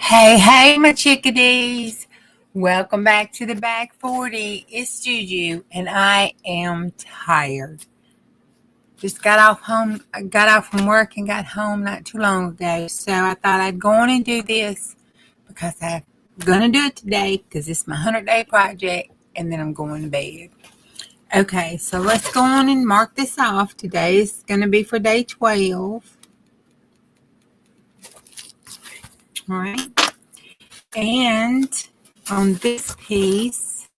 Hey, my chickadees. Welcome back to the Back 40. It's Juju, and I am tired. Just got off from work and got home not too long ago. So I thought I'd go on and do this because I'm going to do it today because it's my 100-day project, and then I'm going to bed. Okay, so let's go on and mark this off. Today is going to be for day 12. All right. And on this piece,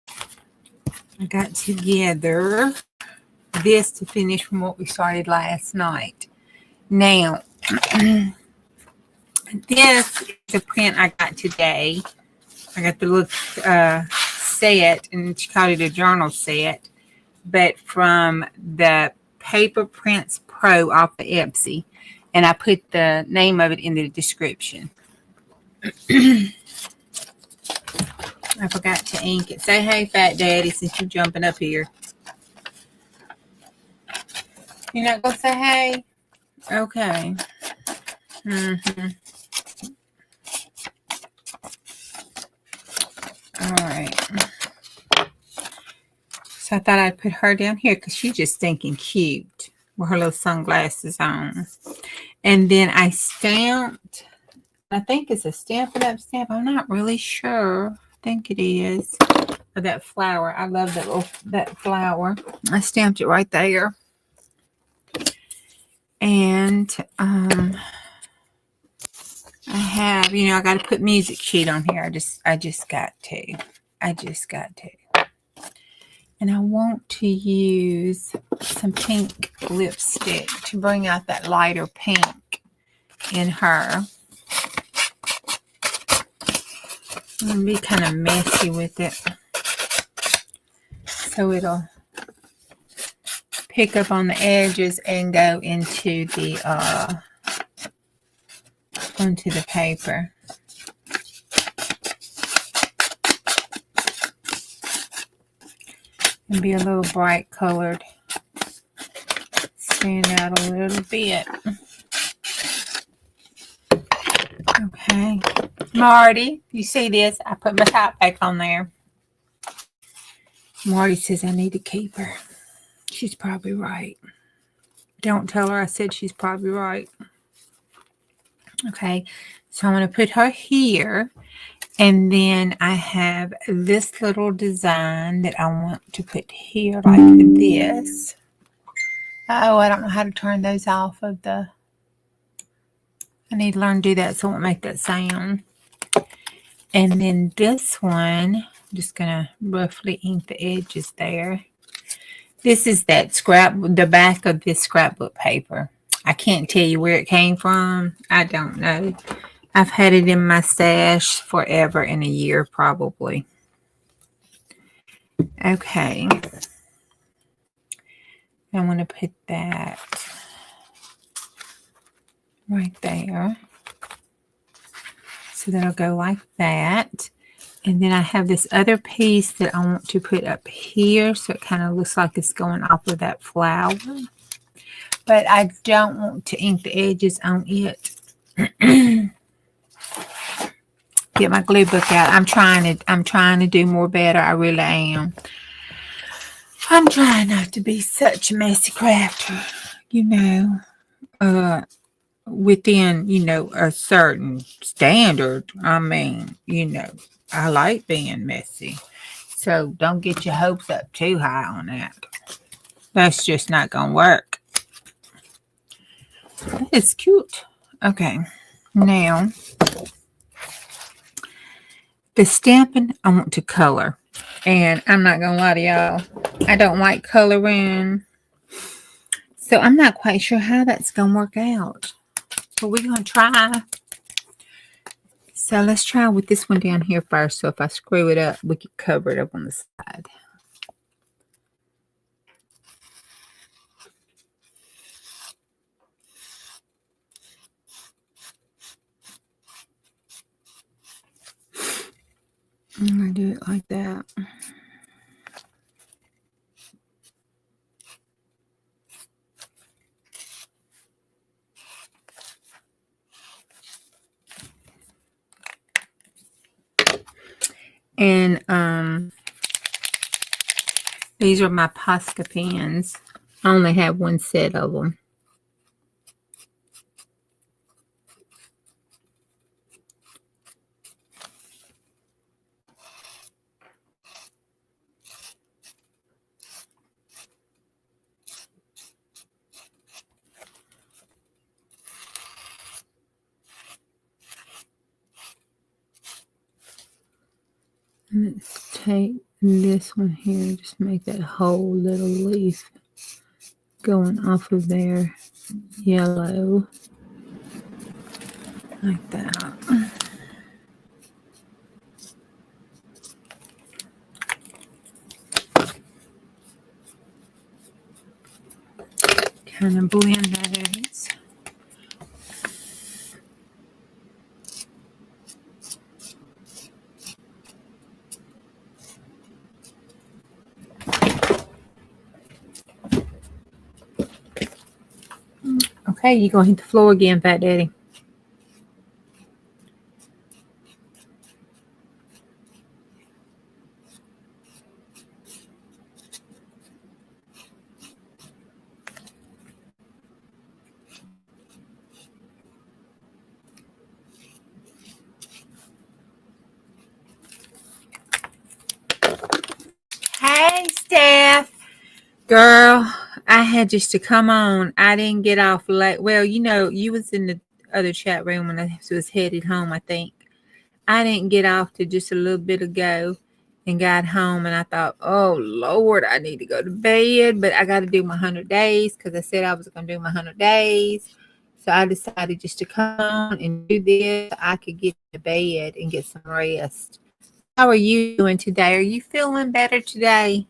I got together this to finish from what we started last night. Now, this is a print I got today. I got the little set, and she called it a journal set, but from the PaperPrintsPro off of Etsy, and I put the name of it in the description. I forgot to ink it. Say hey, Fat Daddy, since you're jumping up here. You're not going to say hey? Okay. All right. So I thought I'd put her down here because she's just stinking cute with her little sunglasses on. And then I stamped, I think it's a Stampin' Up! Stamp. I'm not really sure. I think it is. Of that flower. I love that flower. I stamped it right there. And I have, I got to put music sheet on here. I just got to. And I want to use some pink lipstick to bring out that lighter pink in her. I'm going to be kind of messy with it, so it'll pick up on the edges and go into the paper. And be a little bright colored. Stand out a little bit. Okay. Marty, you see this? I put my top back on there. Marty says I need to keep her. She's probably right. Don't tell her I said she's probably right. Okay. So I'm going to put her here. And then I have this little design that I want to put here like this. Oh, I don't know how to turn those off of the... I need to learn to do that so it won't make that sound. And then this one, I'm just going to roughly ink the edges there. This is the back of this scrapbook paper. I can't tell you where it came from. I don't know. I've had it in my stash forever and a year probably. Okay. I want to put that right there. So that'll go like that. And then I have this other piece that I want to put up here so it kind of looks like it's going off of that flower. But I don't want to ink the edges on it. Get my glue book out. I'm trying to do more better. I really am. I'm trying not to be such a messy crafter, within, a certain standard. I mean, I like being messy. So don't get your hopes up too high on that. That's just not going to work. That is cute. Okay. Now, the stamping I want to color. And I'm not going to lie to y'all. I don't like coloring. So I'm not quite sure how that's going to work out. But we're going to try. So let's try with this one down here first. So if I screw it up, we can cover it up on the side. I'm going to do it like that. And these are my Posca pens. I only have one set of them. Let's take this one here, just make that whole little leaf going off of there yellow like that. Kind of blend that in. Okay, you're going to hit the floor again, Fat Daddy. Hey, Steph. Girl, I had just to come on. I didn't get off late. Well, you know, you was in the other chat room when I was headed home, I think. I didn't get off to just a little bit ago and got home, and I thought, oh, Lord, I need to go to bed, but I got to do my 100 days because I said I was going to do my 100 days. So I decided just to come on and do this so I could get to bed and get some rest. How are you doing today? Are you feeling better today?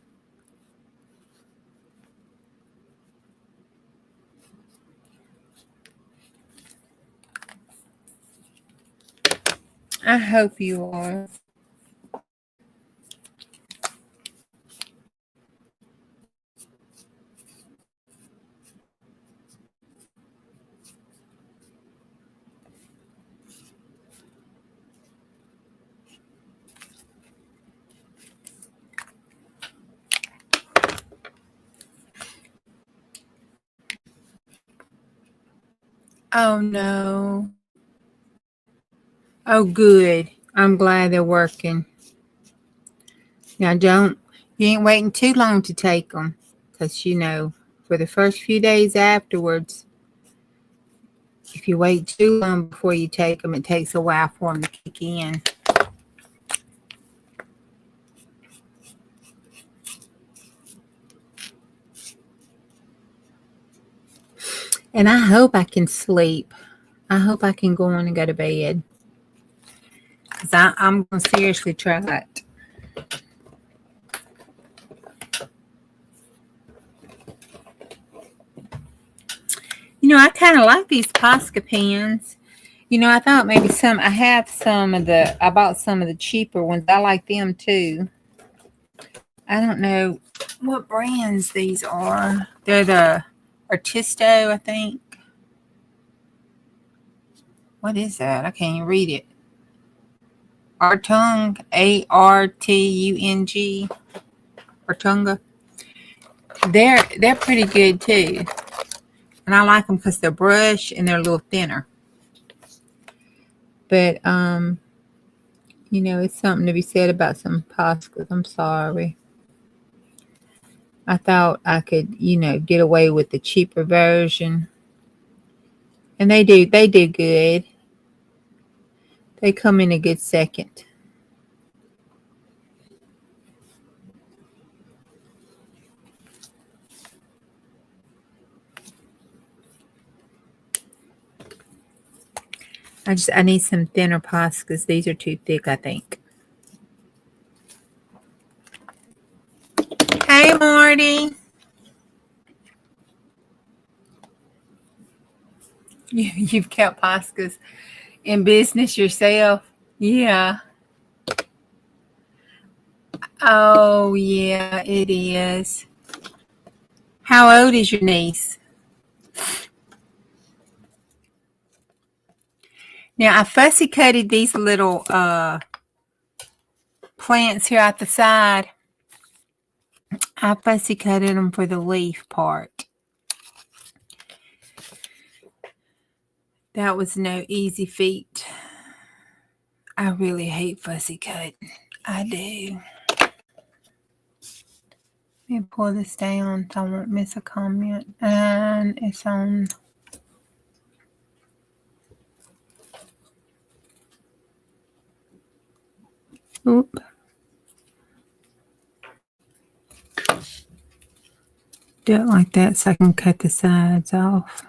I hope you are. Oh, no. Oh, good. I'm glad they're working. Now, you ain't waiting too long to take them because, you know, for the first few days afterwards, if you wait too long before you take them, it takes a while for them to kick in. And I hope I can sleep. I hope I can go on and go to bed because I'm going to seriously try it. You know, I kind of like these Posca pens. You know, I thought maybe I bought some of the cheaper ones. I like them too. I don't know what brands these are. They're the Artisto, I think. What is that? I can't even read it. Artung, Artung, Artunga. They're pretty good too, and I like them because they're brush and they're a little thinner. But you know, it's something to be said about some Poscas. I'm sorry. I thought I could, you know, get away with the cheaper version, and they do good. They come in a good second. I need some thinner Poscas. These are too thick, I think. Hey, Marty. You've kept Poscas in business yourself? Yeah. Oh, yeah, it is. How old is your niece? Now, I fussy cutted these little plants here at the side. I fussy cutted them for the leaf part. That was no easy feat. I really hate fussy cut. I do. Let me pull this down so I won't miss a comment. And it's on. Oop. Do it like that so I can cut the sides off.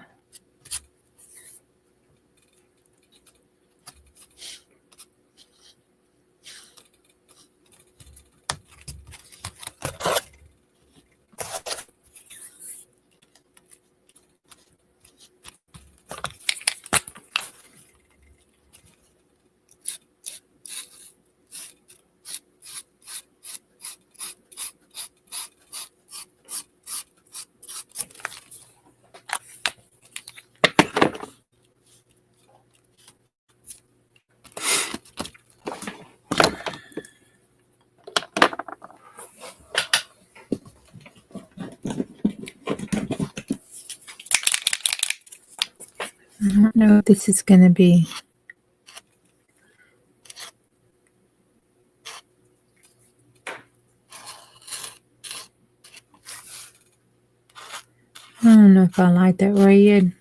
I don't know if this is going to be. I don't know if I like that red.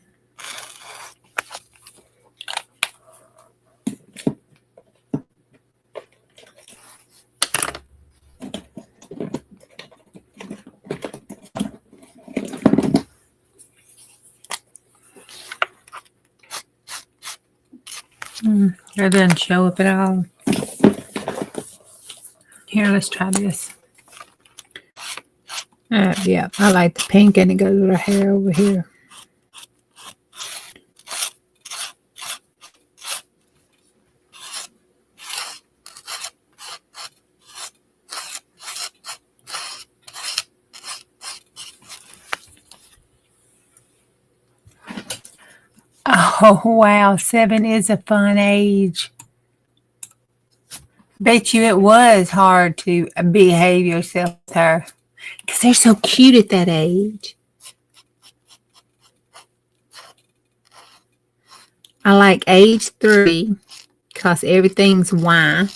It doesn't show up at all. Here, let's try this. Yeah, I like the pink and it goes with her hair over here. Oh, wow. 7 is a fun age. Bet you it was hard to behave yourself with her. Because they're so cute at that age. I like age 3 because everything's why.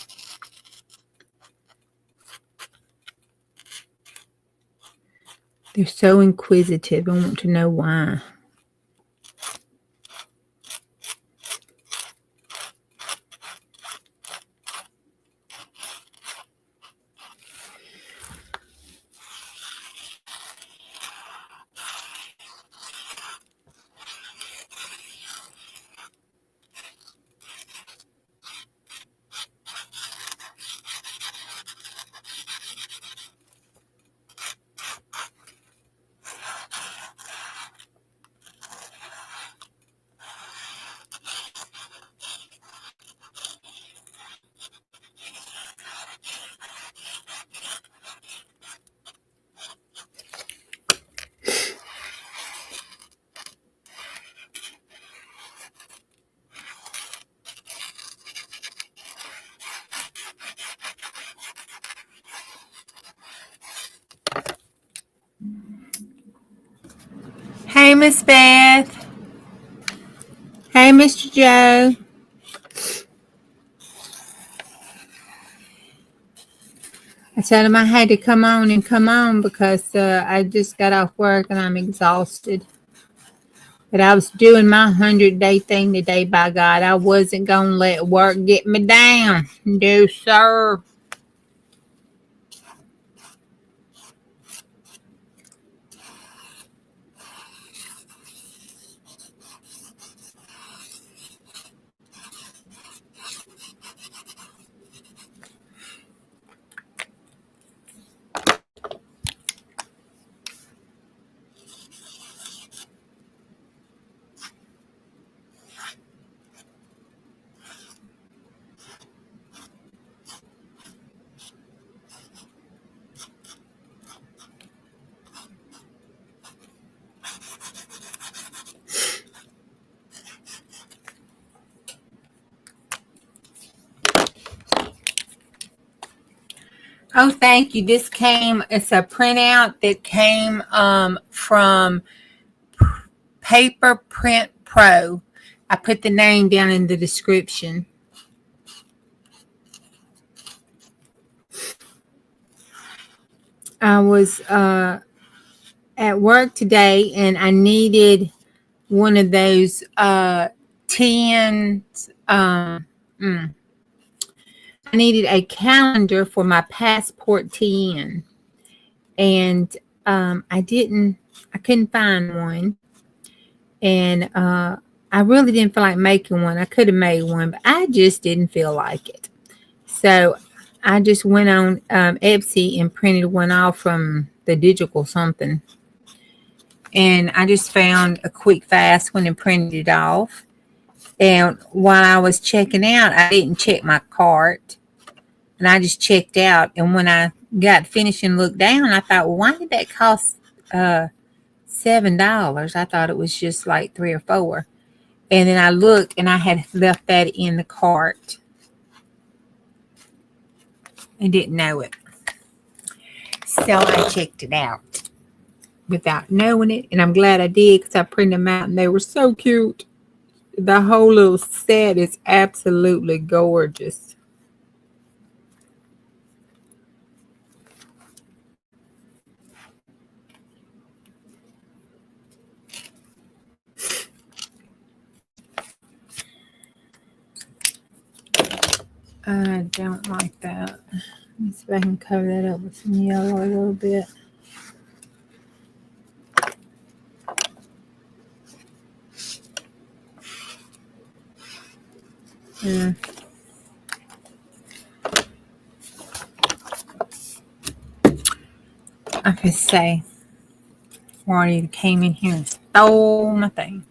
They're so inquisitive. I want to know why. Hey, Miss Beth. Hey, Mr. Joe. I told him I had to come on because I just got off work and I'm exhausted. But I was doing my 100-day thing today, by God. I wasn't going to let work get me down. No, sir. Oh, thank you. This came, it's a printout that came from PaperPrintsPro. I put the name down in the description. I was at work today and I needed one of those tins. I needed a calendar for my passport TN, and I couldn't find one, and I really didn't feel like making one. I could have made one, but I just didn't feel like it. So I just went on Etsy and printed one off from the digital something, and I just found a quick fast one and printed it off. And while I was checking out, I didn't check my cart. And I just checked out. And when I got finished and looked down, I thought, well, why did that cost $7? I thought it was just like $3 or $4. And then I looked and I had left that in the cart and didn't know it. So I checked it out without knowing it. And I'm glad I did because I printed them out and they were so cute. The whole little set is absolutely gorgeous. I don't like that. Let me see if I can cover that up with some yellow a little bit. Yeah. I could say Marty came in here and stole my thing.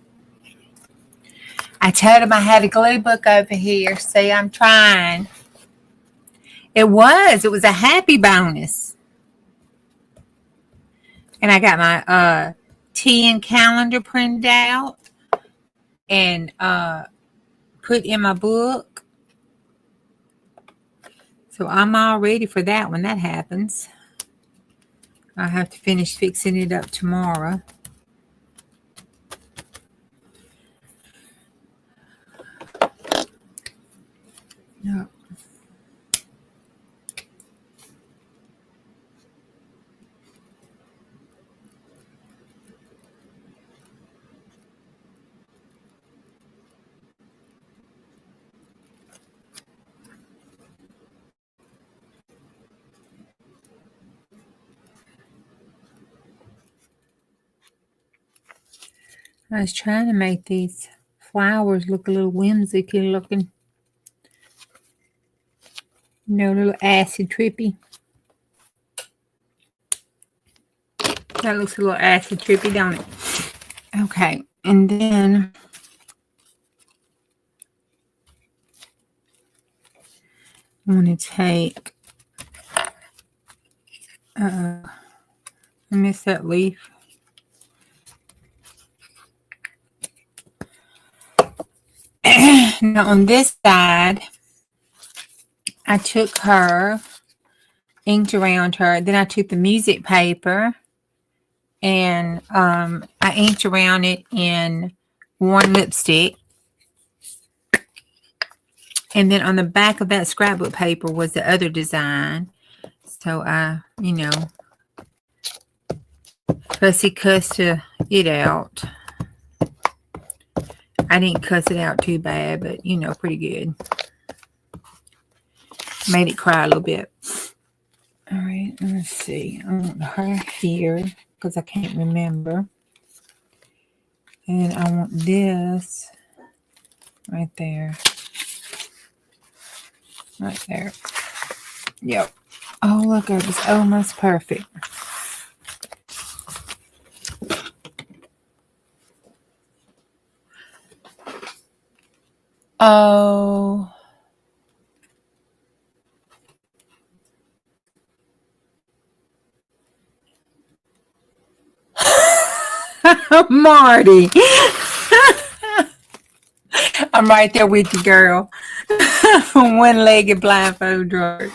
I told him I had a glue book over here. See, I'm trying. It was a happy bonus. And I got my TN calendar printed out and put in my book. So I'm all ready for that when that happens. I have to finish fixing it up tomorrow. No. I was trying to make these flowers look a little whimsical looking. You know, a little acid trippy. That looks a little acid trippy, don't it? Okay, and then I'm going to take, I missed that leaf. Now on this side, I took her, inked around her. Then I took the music paper and I inked around it in one lipstick. And then on the back of that scrapbook paper was the other design. So I, you know, fussy cussed it out. I didn't cuss it out too bad, but, you know, pretty good. Made it cry a little bit. All right, let's see. I want her here because I can't remember. And I want this right there. Right there. Yep. Oh, look, it was almost perfect. Oh. Marty. I'm right there with you, girl. One-legged blindfold drawer.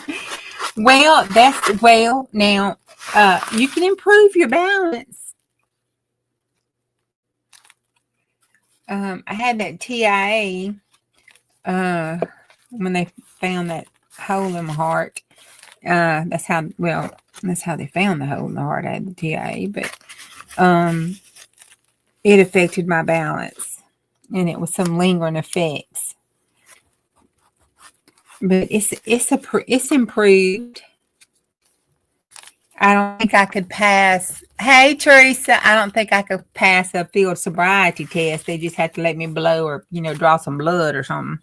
Well, now you can improve your balance. I had that TIA when they found that hole in my heart. That's how they found the hole in the heart. I had the TIA, but it affected my balance, and it was some lingering effects. But it's improved. I don't think I could pass. Hey, Teresa, I don't think I could pass a field sobriety test. They just have to let me blow or, draw some blood or something.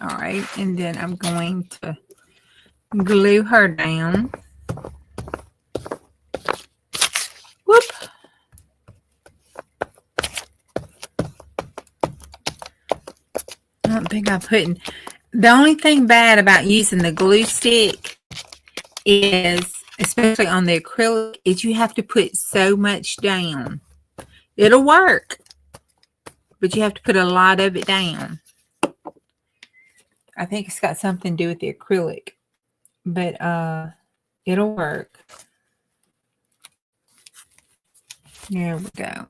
All right, and then I'm going to glue her down. Whoop. I don't think I'm putting... The only thing bad about using the glue stick is, especially on the acrylic, is you have to put so much down. It'll work, but you have to put a lot of it down. I think it's got something to do with the acrylic, but it'll work. There we go.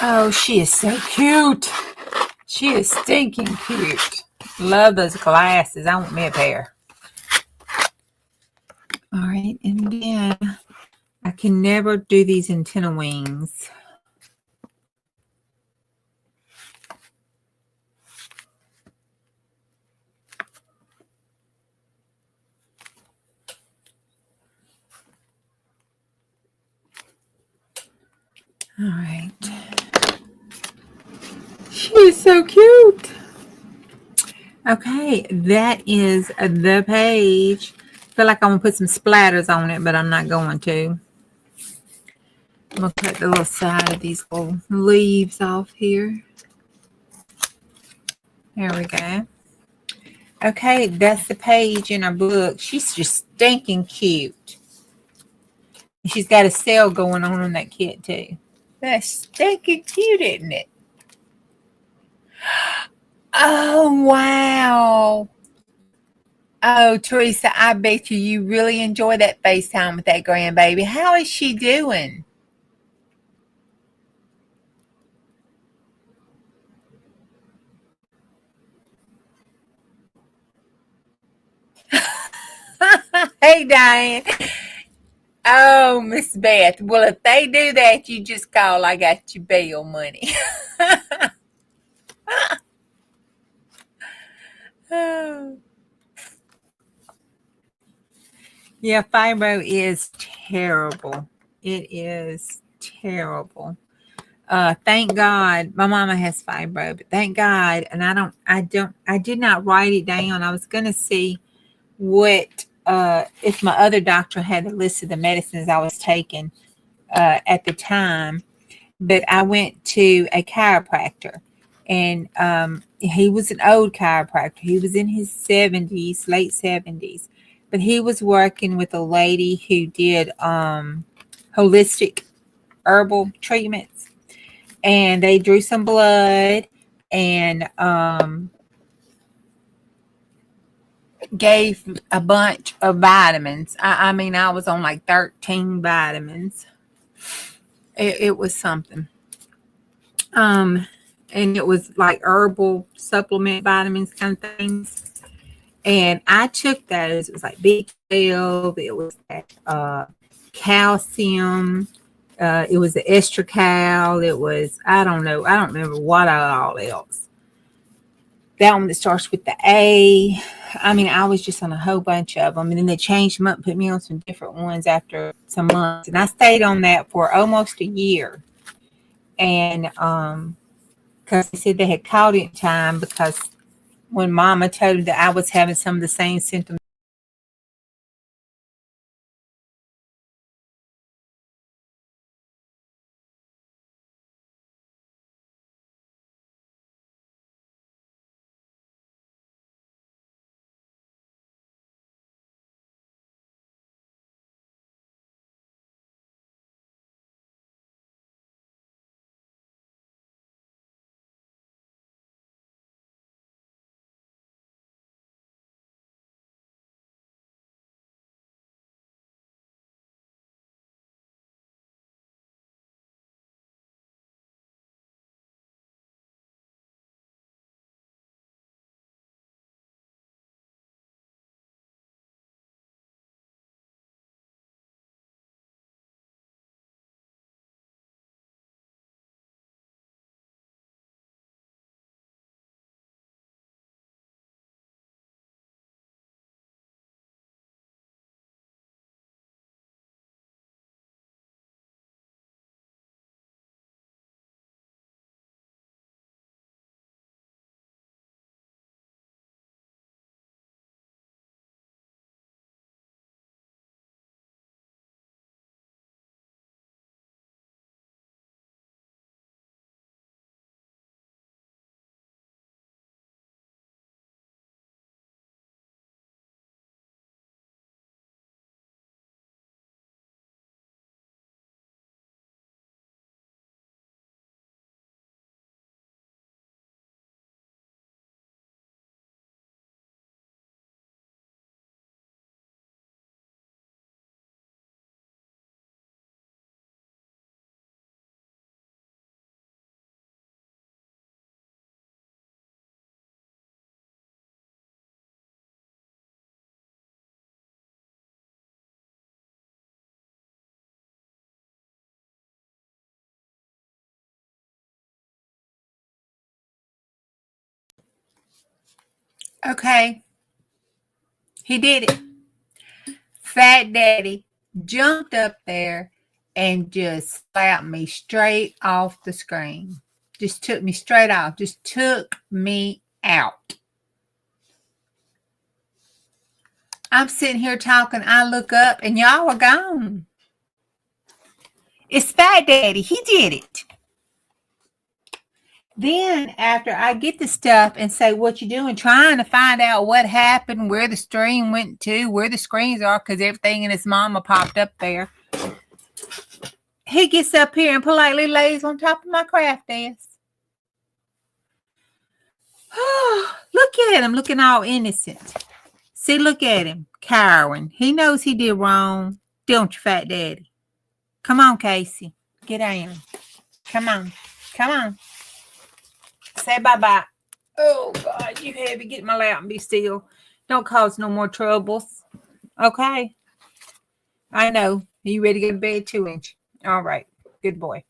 Oh, she is so cute. She is stinking cute. Love those glasses. I want me a pair. All right, and then I can never do these antenna wings. All right. She is so cute. Okay, that is the page. I feel like I'm going to put some splatters on it, but I'm not going to. I'm going to cut the little side of these little leaves off here. There we go. Okay, that's the page in our book. She's just stinking cute. She's got a sale going on that kit, too. That's stinking cute, isn't it? Oh, wow. Oh, Teresa, I bet you really enjoy that FaceTime with that grandbaby. How is she doing? Hey, Diane. Oh, Miss Beth. Well, if they do that, you just call. I got your bail money. Oh. Yeah, fibro is terrible. It is terrible. Thank God my mama has fibro, but thank God. And I did not write it down. I was going to see what, if my other doctor had a list of the medicines I was taking at the time, but I went to a chiropractor, and he was an old chiropractor. He was in his 70s, late 70s, but he was working with a lady who did holistic herbal treatments, and they drew some blood and gave a bunch of vitamins. I mean, I was on like 13 vitamins. It was something. And it was like herbal supplement vitamins kind of things. And I took those. It was like B12. It was that calcium. It was the estrical. It was, I don't know. I don't remember what all else. That one that starts with the A. I mean, I was just on a whole bunch of them. And then they changed them up, put me on some different ones after some months. And I stayed on that for almost a year. And because they said they had caught it in time, because when Mama told her that I was having some of the same symptoms Okay, he did it. Fat Daddy jumped up there and just slapped me straight off the screen. Just took me straight off. Just took me out. I'm sitting here talking. I look up and y'all are gone. It's Fat Daddy. He did it. Then after I get the stuff and say, what you doing? Trying to find out what happened, where the stream went to, where the screens are, because everything in his mama popped up there. He gets up here and politely lays on top of my craft desk. Look at him, looking all innocent. See, look at him, cowering. He knows he did wrong. Don't you, Fat Daddy? Come on, Casey. Get down. Come on. Come on. Say bye-bye. Oh, God, you heavy. Get my lap and be still. Don't cause no more troubles. Okay? I know. You ready to go to bed, 2-inch? All right. Good boy.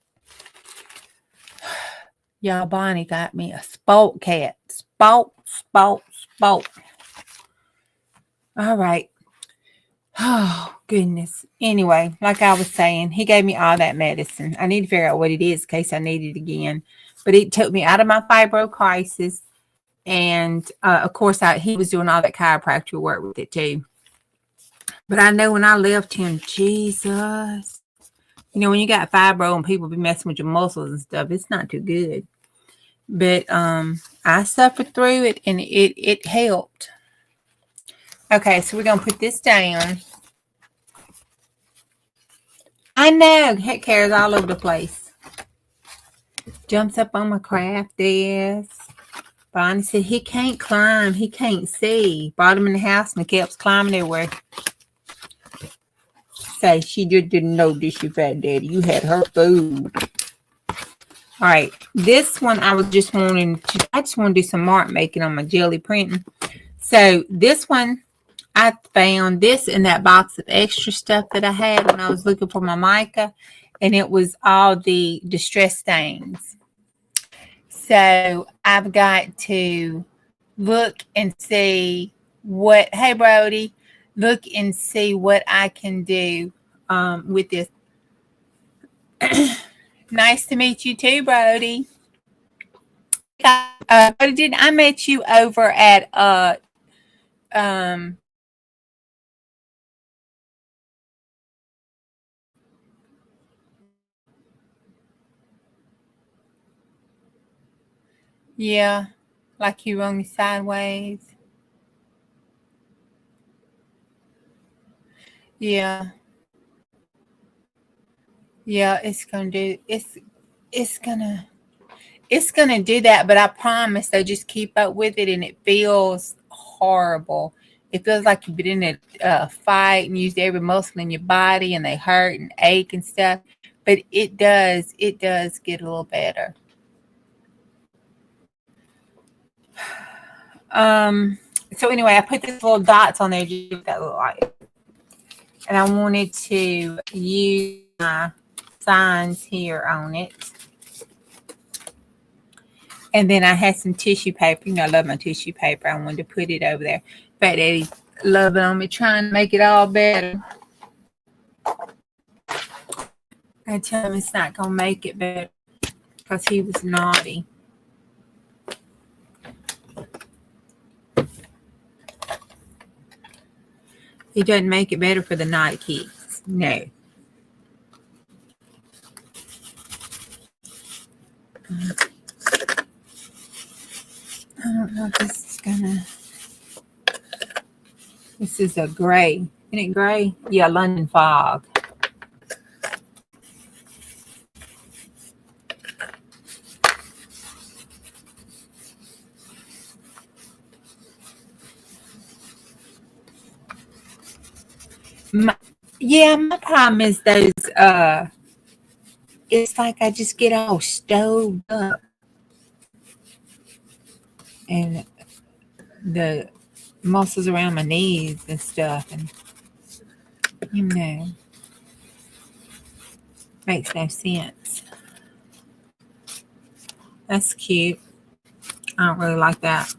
Y'all, Bonnie got me a sport cat. Sport. All right. Oh, goodness. Anyway, like I was saying, he gave me all that medicine. I need to figure out what it is in case I need it again. But it took me out of my fibro crisis. And, of course, he was doing all that chiropractic work with it, too. But I know when I left him, Jesus. You know, when you got fibro and people be messing with your muscles and stuff, it's not too good. But I suffered through it, and it helped. Okay, so we're going to put this down. I know. Heck cares all over the place. Jumps up on my craft desk. Bonnie said he can't climb. He can't see. Brought him in the house and he kept climbing everywhere. Say, she just didn't know this, you Fat Daddy. You had her food. All right. This one I was just wanting to, I just want to do some mark making on my jelly printing. So this one, I found this in that box of extra stuff that I had when I was looking for my mica. And it was all the distress stains. So I've got to look and see what, hey, Brody, look and see what I can do with this. Nice to meet you too, Brody. Brody, I met you over at yeah, like you were me sideways. Yeah. Yeah, it's gonna do it's gonna do that, but I promise they just keep up with it and it feels horrible. It feels like you've been in a fight and used every muscle in your body and they hurt and ache and stuff. But it does get a little better. So anyway, I put these little dots on there just that look like. And I wanted to use my signs here on it. And then I had some tissue paper. You know, I love my tissue paper. I wanted to put it over there. Fat Daddy's loving on me, trying to make it all better. I tell him it's not going to make it better because he was naughty. He doesn't make it better for the naughty kids. No. I don't know if this is gonna. This is a gray. Isn't it gray? Yeah, London fog. My problem is those. It's like I just get all stoved up, and the muscles around my knees and stuff, and you know, makes no sense. That's cute. I don't really like that.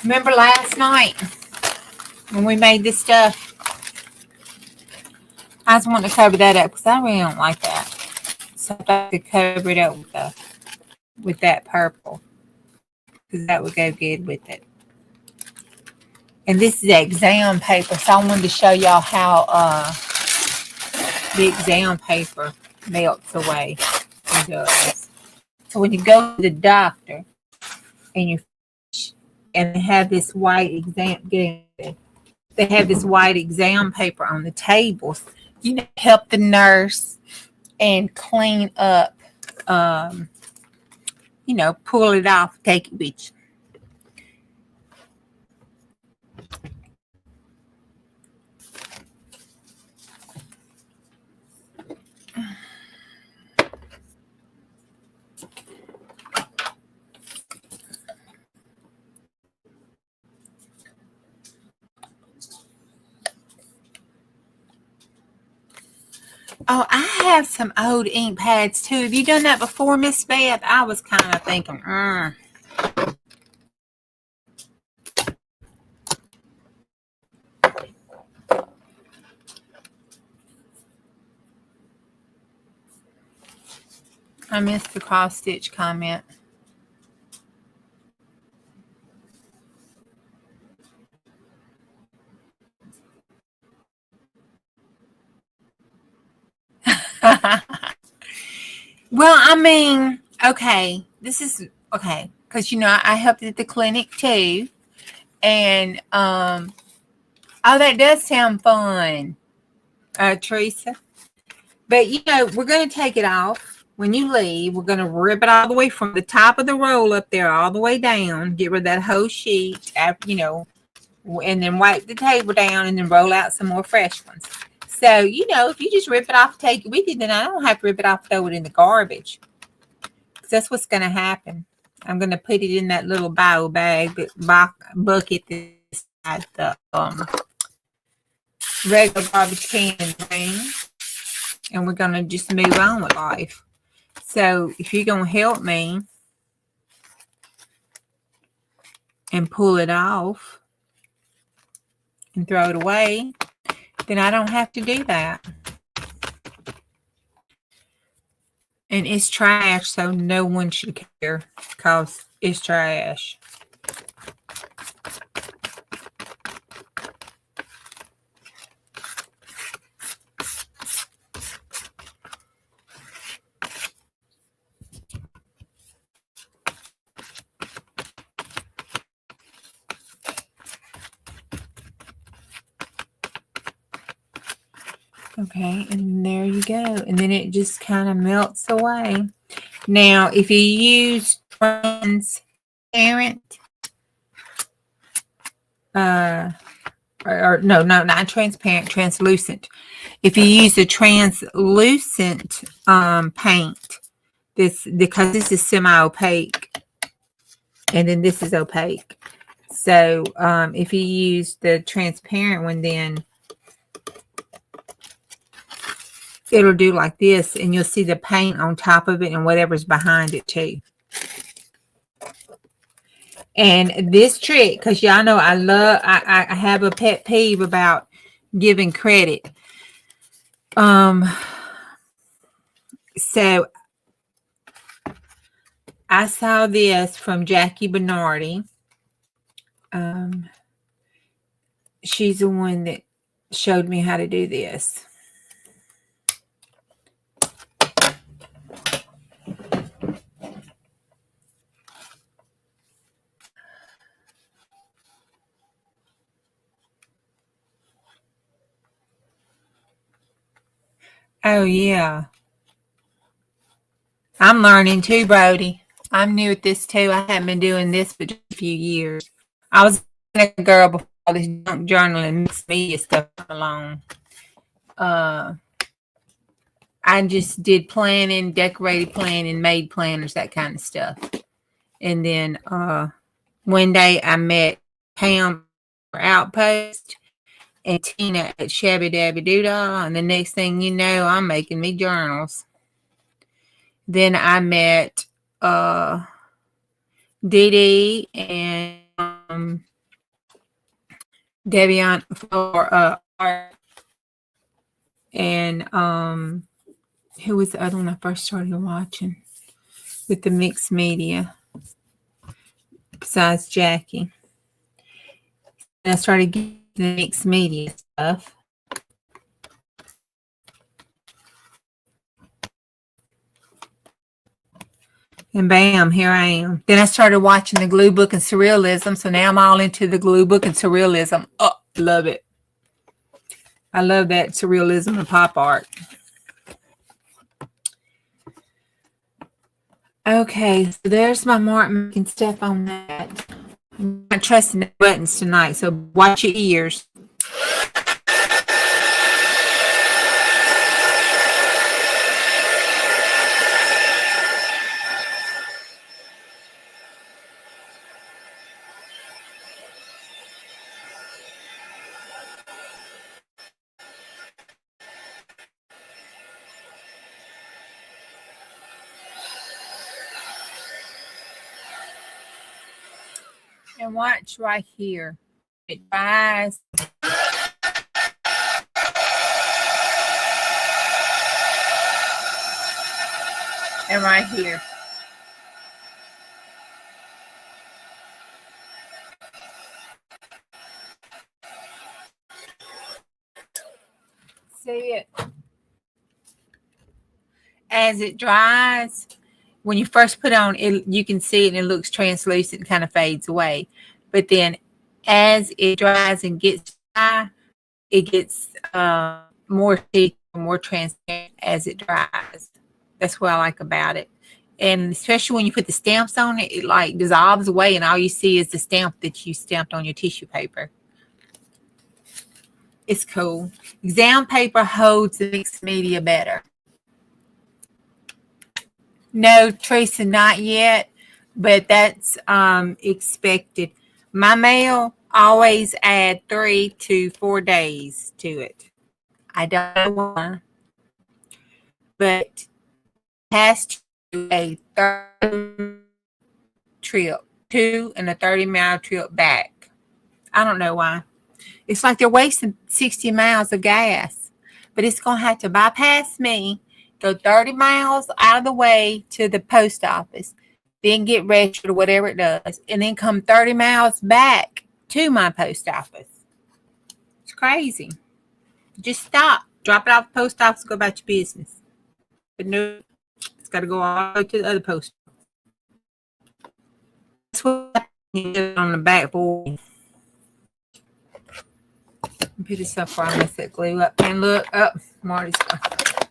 Remember last night when we made this stuff? I just want to cover that up because I really don't like that. So I could cover it up with that purple because that would go good with it. And this is exam paper, so I wanted to show y'all how the exam paper melts away and does. So when you go to the doctor and they have this white exam paper on the tables, you know, help the nurse and clean up, you know, pull it off, take it with you. Oh, I have some old ink pads too. Have you done that before, Miss Beth? I was kind of thinking, I missed the cross stitch comment. Well, I mean, okay, this is okay because you know I helped at the clinic too, and oh, that does sound fun, Teresa. But you know, we're gonna take it off when you leave. We're gonna rip it all the way from the top of the roll up there all the way down. Get rid of that whole sheet, after you know, and then wipe the table down, and then roll out some more fresh ones. So you know, if you just rip it off, take it with you, then I don't have to rip it off, throw it in the garbage. That's what's going to happen. I'm going to put it in that little bio bag, bucket that's the regular garbage can room. And we're going to just move on with life. So if you're going to help me and pull it off and throw it away, then I don't have to do that. And it's trash, so no one should care because it's trash. Okay, and there you go. And then it just kind of melts away. Now, if you use transparent, or no, not transparent, translucent. If you use a translucent paint, because this is semi-opaque, and then this is opaque. So if you use the transparent one, then it'll do like this, and you'll see the paint on top of it and whatever's behind it too. And this trick, because y'all know I have a pet peeve about giving credit. So I saw this from Jackie Bernardi. She's the one that showed me how to do this. Oh, yeah. I'm learning too, Brody. I'm new at this too. I haven't been doing this for just a few years. I was a girl before all this junk journaling, mixed media stuff along. I just did planning, decorated planning, made planners, that kind of stuff. And then one day I met Pam for Outpost and Tina at Shabby Dabby Doodah. And the next thing you know, I'm making me journals. Then I met Dee Dee and Deviant for art. And who was the other one I first started watching with the mixed media besides Jackie? And I started getting the mixed media stuff. And bam, here I am. Then I started watching the Glue Book and Surrealism. So now I'm all into the Glue Book and Surrealism. Oh, love it. I love that surrealism and pop art. Okay, so there's my mark making stuff on that. I'm not trusting the buttons tonight, so watch your ears. And watch right here. It dries. And right here. See it? As it dries, when you first put it on, you can see it and it looks translucent and kind of fades away. But then as it dries and gets dry, it gets more thick, more transparent as it dries. That's what I like about it. And especially when you put the stamps on it, it like dissolves away and all you see is the stamp that you stamped on your tissue paper. It's cool. Exam paper holds the mixed media better. No, Teresa, not yet, but that's expected. My mail always add 3 to 4 days to it. I don't know why, but it has to do a 30 trip, 2 and a 30-mile trip back. I don't know why. It's like they're wasting 60 miles of gas, but it's going to have to bypass me, go 30 miles out of the way to the post office, then get registered or whatever it does, and then come 30 miles back to my post office. It's crazy. Just stop, drop it off the post office, go about your business. But no, it's got to go all the way to the other post office. That's what you do on the backboard. Put this up before I mess that glue up. And look up, Marty's gone.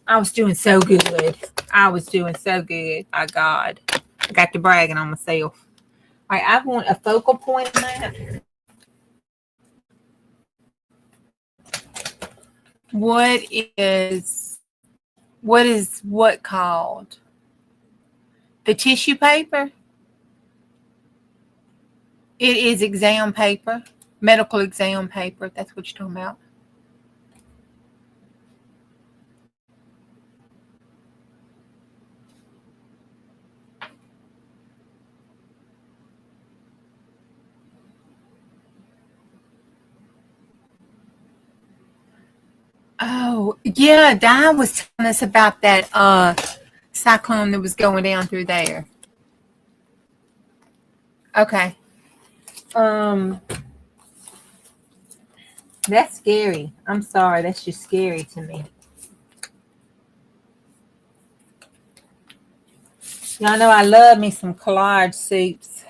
I was doing so good. I was doing so good. My God. I got to bragging on myself. All right, I want a focal point on that. What is what called? The tissue paper? It is exam paper. Medical exam paper. That's what you're talking about. Oh, yeah. Diane was telling us about that cyclone that was going down through there. Okay. That's scary. I'm sorry. That's just scary to me. Y'all know I love me some collage soups.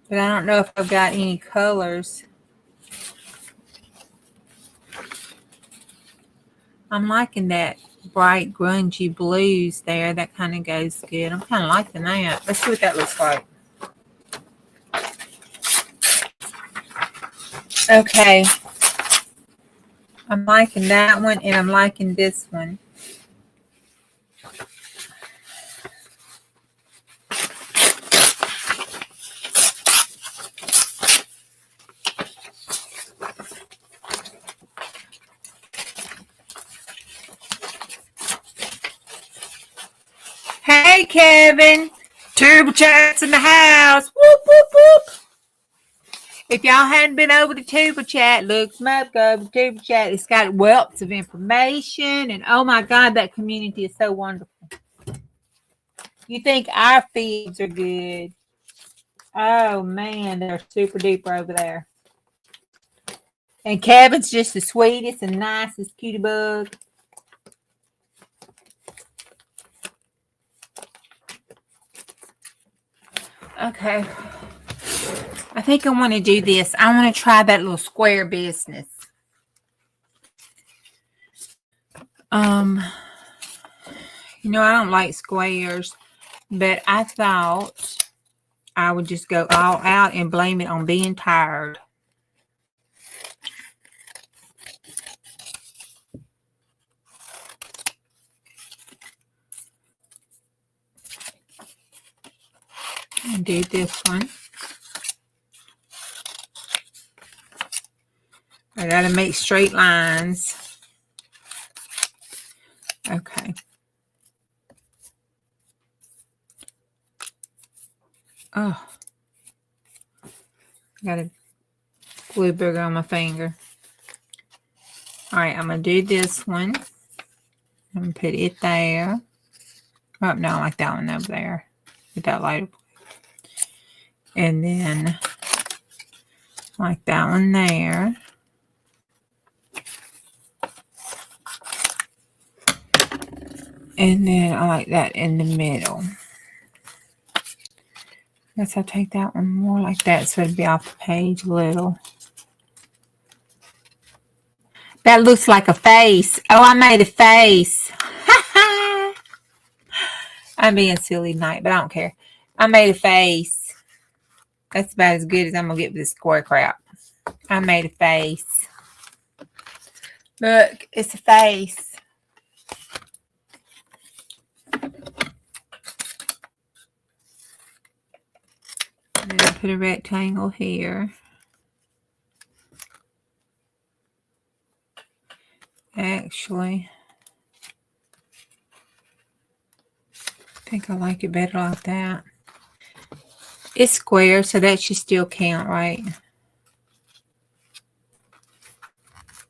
But I don't know if I've got any colors. I'm liking that bright grungy blues there. That kind of goes good. I'm kind of liking that. Let's see what that looks like. Okay. I'm liking that one and I'm liking this one. Hey, Kevin. Turbo Chat's in the house. Whoop, whoop, whoop. If y'all hadn't been over to Tuber Chat, look them up, go over to Tuber Chat. It's got wealth of information. And oh my God, that community is so wonderful. You think our feeds are good. Oh man, they're super duper over there. And Kevin's just the sweetest and nicest cutie bug. Okay. I think I want to do this. I want to try that little square business. You know, I don't like squares, but I thought I would just go all out and blame it on being tired. And do this one. I gotta make straight lines. Okay. Oh. Got a glue booger on my finger. Alright, I'm gonna do this one. I'm gonna put it there. Oh no, I like that one over there. With that lighter blue. And then like that one there. And then I like that in the middle. Guess I'll take that one more like that so it'll be off the page a little. That looks like a face. Oh, I made a face. I'm being silly tonight, but I don't care. I made a face. That's about as good as I'm going to get with this square crap. I made a face. Look, it's a face. And then I put a rectangle here. Actually, I think I like it better like that. It's square, so that should still count, right?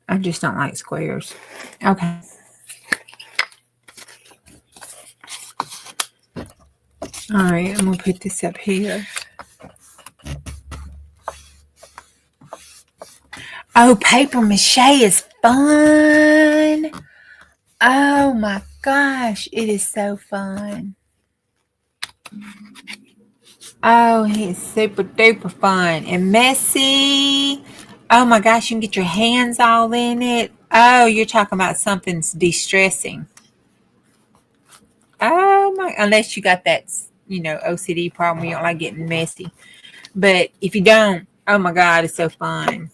I just don't like squares. Okay. All right, I'm going to put this up here. Oh, paper mache is fun. Oh my gosh, it is so fun. Oh, it's super duper fun and messy. Oh my gosh, you can get your hands all in it. Oh, you're talking about something's de-stressing. Oh my, unless you got that, you know, OCD problem, you don't like getting messy. But if you don't, oh my God, it's so fun.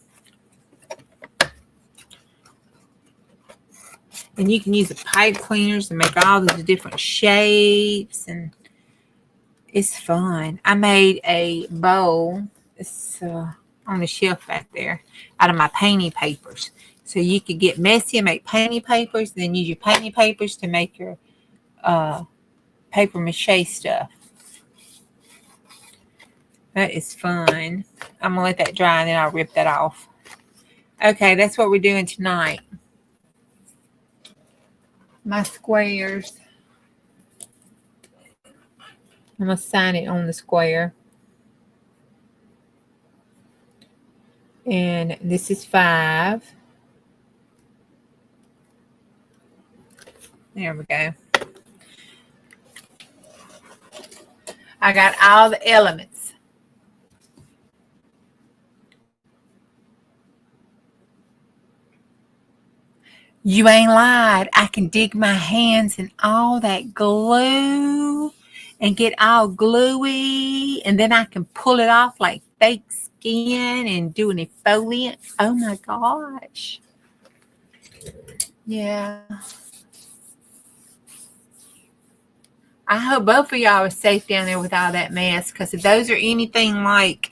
And you can use the pipe cleaners to make all those different shapes, and it's fun. I made a bowl. It's on the shelf back there out of my painting papers. So you could get messy and make painting papers, then use your painting papers to make your paper mache stuff. That is fun. I'm going to let that dry and then I'll rip that off. Okay, that's what we're doing tonight. My squares. I'm going to sign it on the square. And this is 5. There we go. I got all the elements. You ain't lied. I can dig my hands in all that glue and get all gluey, and then I can pull it off like fake skin and do an exfoliant. Oh my gosh. Yeah. I hope both of y'all are safe down there with all that mess, because if those are anything like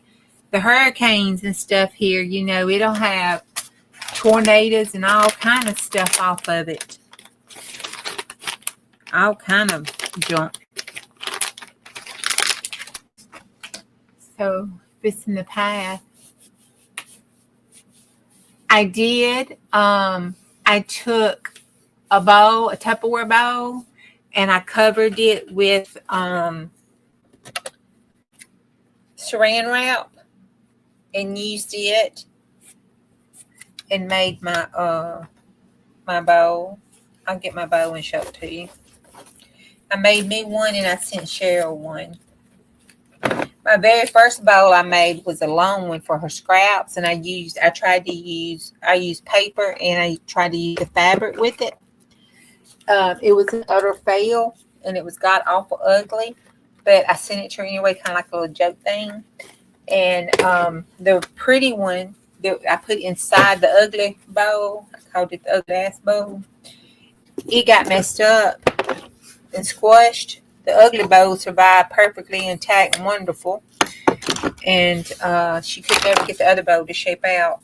the hurricanes and stuff here, you know, it'll have tornadoes and all kind of stuff off of it. All kind of junk. So, if it's in the path, I did. I took a bowl, a Tupperware bowl, and I covered it with saran wrap and used it and made my bowl. I'll get my bowl and show it to you. I made me one and I sent Cheryl one. My very first bowl I made was a long one for her scraps, and I used paper and I tried to use the fabric with it. It was an utter fail and it was got awful ugly, but I sent it to her anyway, kind of like a little joke thing. And the pretty one that I put inside the ugly bowl, I called it the ugly ass bowl, it got messed up and squashed. The ugly bowl survived perfectly intact and wonderful. And she could never get the other bowl to shape out.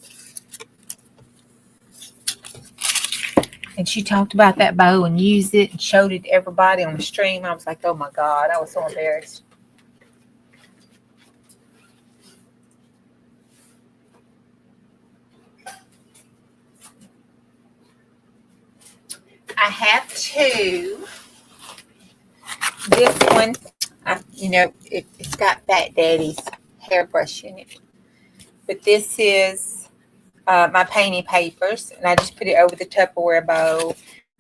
And she talked about that bow and used it and showed it to everybody on the stream. I was like, oh my God, I was so embarrassed. I have two. This one, it's got Fat Daddy's hairbrush in it. But this is my painting papers. And I just put it over the Tupperware bowl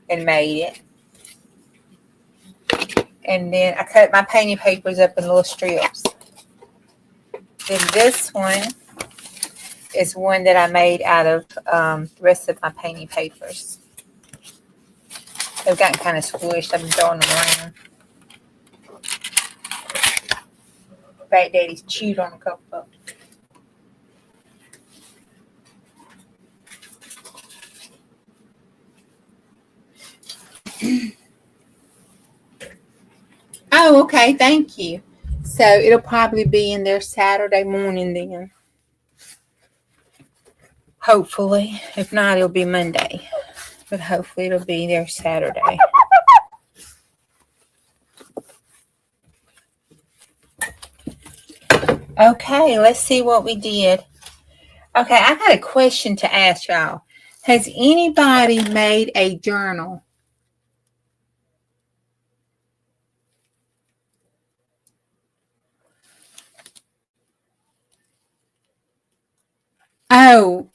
and made it. And then I cut my painting papers up in little strips. Then this one is one that I made out of the rest of my painting papers. They've gotten kind of squished. I've been throwing them around. Fat Daddy's chewed on a couple of them. Oh, okay. Thank you. So it'll probably be in there Saturday morning then. Hopefully. If not, it'll be Monday. But hopefully it'll be there Saturday. Okay, let's see what we did. Okay, I got a question to ask y'all. Has anybody made a journal? Oh,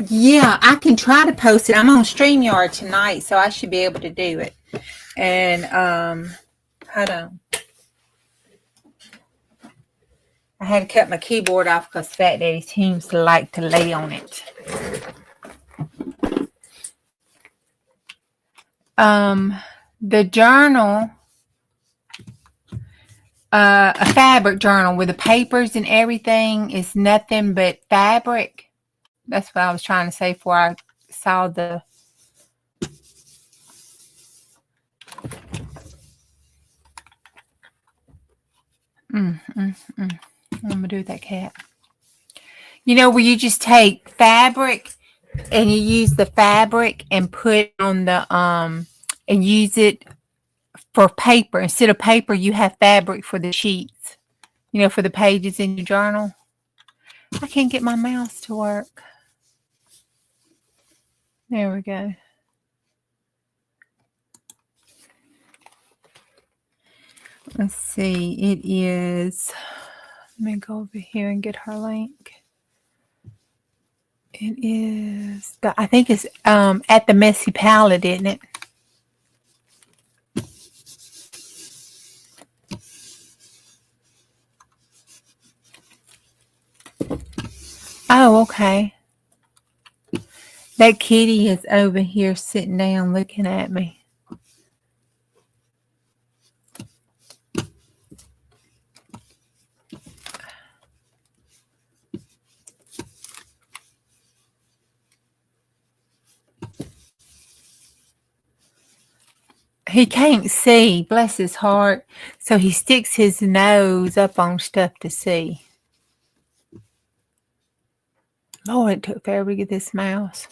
yeah, I can try to post it. I'm on StreamYard tonight, so I should be able to do it. And hold on. I had to cut my keyboard off because Fat Daddy seems to like to lay on it. The journal, a fabric journal with the papers and everything is nothing but fabric. That's what I was trying to say before I saw the... I'm going to do that cat. You know, where you just take fabric and you use the fabric and put on the, and use it for paper. Instead of paper, you have fabric for the sheets, you know, for the pages in your journal. I can't get my mouse to work. There we go. Let's see. It is, let me go over here and get her link. It is, I think it's at the Messy Palette, isn't it? Oh, okay. That kitty is over here sitting down looking at me. He can't see, bless his heart, so he sticks his nose up on stuff to see. Lord, it took forever to get this mouse.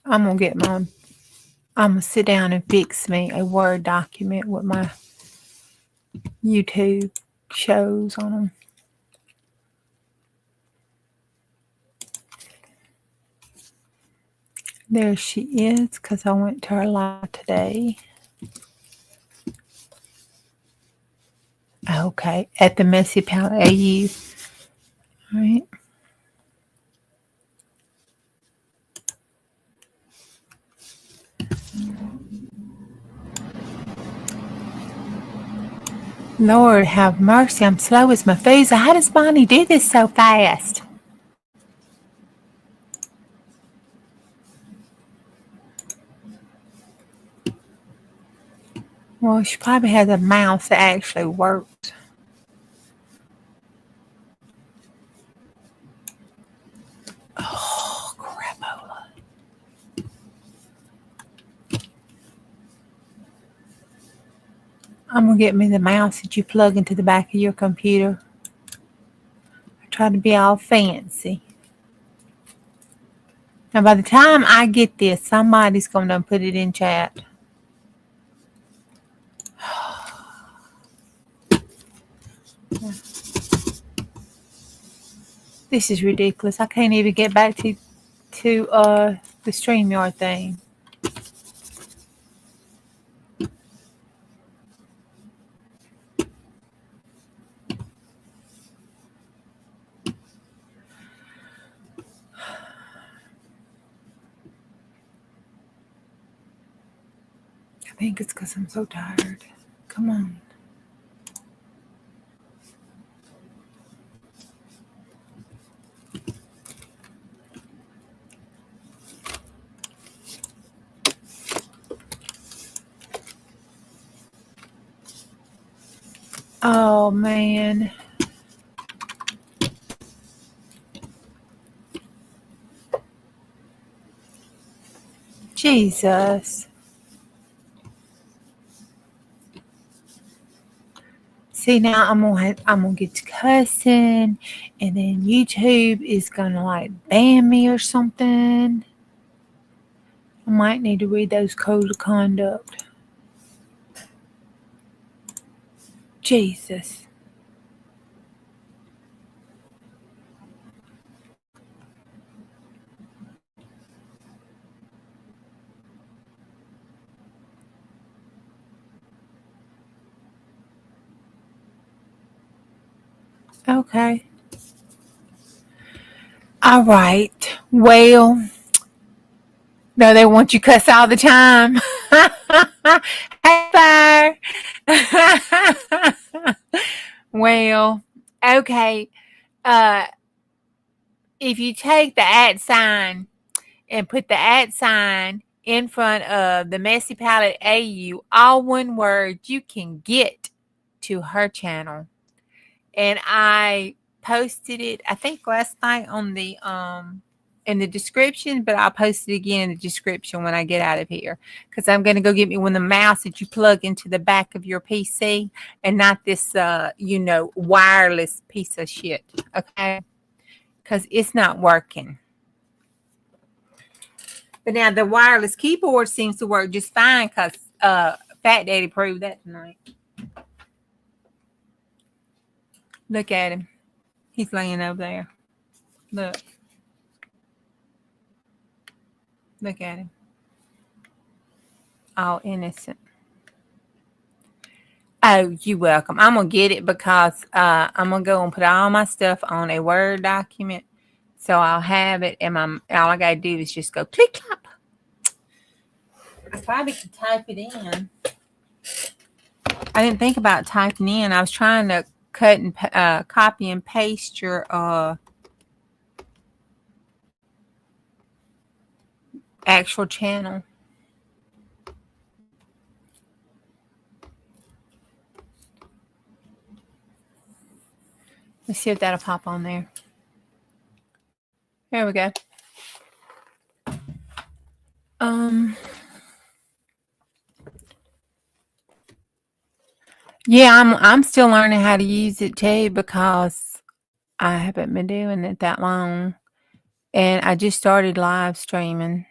I'm going to sit down and fix me a Word document with my YouTube shows on them. There she is, because I went to her live today. Okay, at the TheMessyPaletteAu. All right. Lord have mercy, I'm slow as Methuselah. How does Bonnie do this so fast? Well, she probably has a mouse that actually works. Oh, crapola. I'm going to get me the mouse that you plug into the back of your computer. I try to be all fancy. Now, by the time I get this, somebody's going to put it in chat. This is ridiculous. I can't even get back to the StreamYard thing. I think it's because I'm so tired. Come on. Oh, man. Jesus. See, now I'm gonna get to cussing, and then YouTube is gonna like ban me or something. I might need to read those codes of conduct. Jesus. Okay. All right. Well, no, they want you cuss all the time. Hey, Fire. Well, okay. If you take the @ and put the @ in front of TheMessyPaletteAu, all one word, you can get to her channel. And I posted it, I think last night on the in the description, but I'll post it again in the description when I get out of here, because I'm going to go get me one of the mouse that you plug into the back of your PC, and not this wireless piece of shit. Okay, because it's not working. But now the wireless keyboard seems to work just fine, because Fat Daddy proved that tonight. Look at him. He's laying over there. Look. Look at him. All innocent. Oh, you're welcome. I'm going to get it because I'm going to go and put all my stuff on a Word document. So I'll have it, and all I got to do is just go click, clap. I probably could type it in. I didn't think about typing in. I was trying to cut and copy and paste your actual channel. Let's see if that'll pop on there. There we go. Yeah, I'm still learning how to use it too, because I haven't been doing it that long, and I just started live streaming.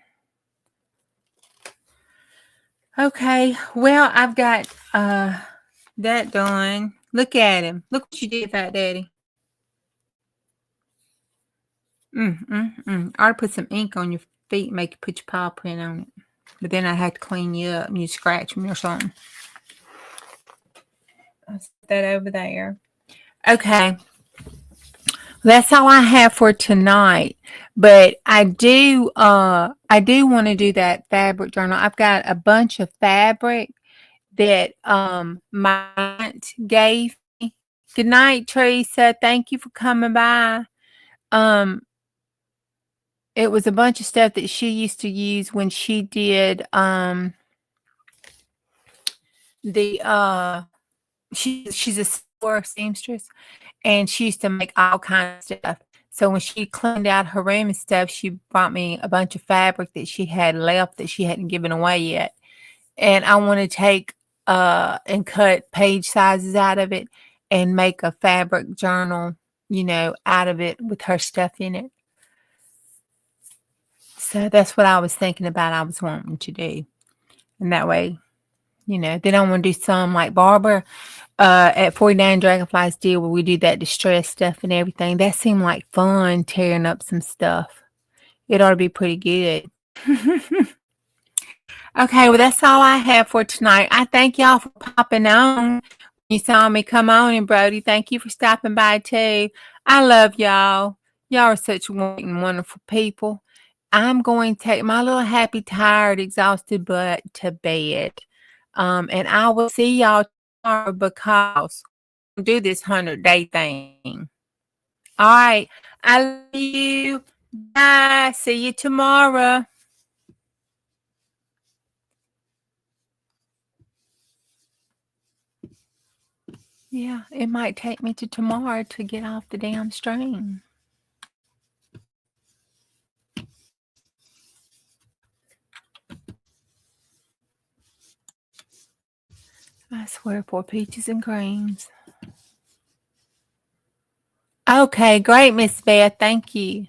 Okay, well, I've got that done. Look at him. Look what you did, Fat Daddy. I ought to put some ink on your feet and make you put your paw print on it. But then I have to clean you up and you scratch me or something. I'll set that over there. Okay. That's all I have for tonight. But I do want to do that fabric journal. I've got a bunch of fabric that my aunt gave me. Good night, Teresa. Thank you for coming by. It was a bunch of stuff that she used to use when she did she's a seamstress, and she used to make all kinds of stuff. So when she cleaned out her room and stuff, she brought me a bunch of fabric that she had left that she hadn't given away yet. And I want to take and cut page sizes out of it and make a fabric journal, out of it with her stuff in it. So that's what I was thinking about I was wanting to do. And that way, then I want to do some like Barbara at 49 Dragonflies deal where we do that distress stuff and everything. That seemed like fun, tearing up some stuff. It ought to be pretty good. Okay, well, that's all I have for tonight. I thank y'all for popping on. You saw me come on, and Brody, thank you for stopping by too. I love y'all. Y'all are such wonderful people. I'm going to take my little happy, tired, exhausted butt to bed. And I will see y'all tomorrow because we'll do this 100-day thing. All right. I love you. Bye. See you tomorrow. Yeah, it might take me to tomorrow to get off the damn stream. I swear for peaches and creams. Okay, great, Miss Beth. Thank you.